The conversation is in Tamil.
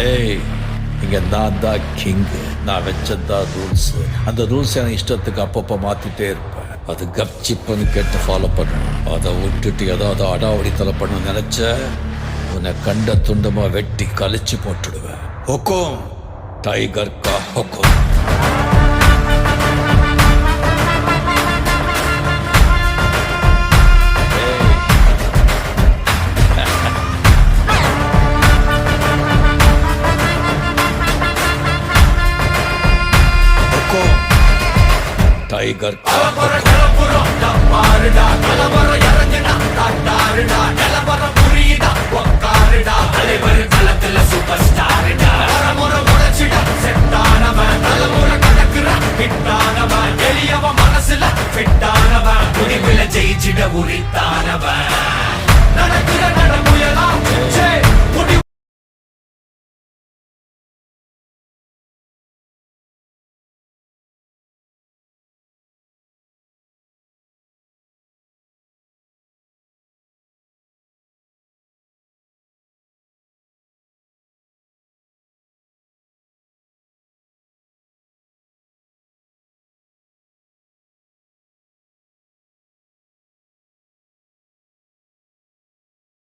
ஏய், இங்க நான் தான் கிங்கு. நான் வச்சதான் ரூல்ஸ். அந்த ரூல்ஸ் எனக்கு இஷ்டத்துக்கு அப்பப்போ மாத்திட்டே இருப்பேன். அது கப்சிப்புன்னு கேட்டு ஃபாலோ பண்ணணும். அதை விட்டுட்டு ஏதாவது அடாவடித்தலை பண்ண நினைச்ச உன்னை கண்ட துண்டமா வெட்டி கழிச்சு போட்டுடுவேன். ஹுக்கும், டைகர் கா ஹுக்கும். டைகர் கா ஹுக்கும்.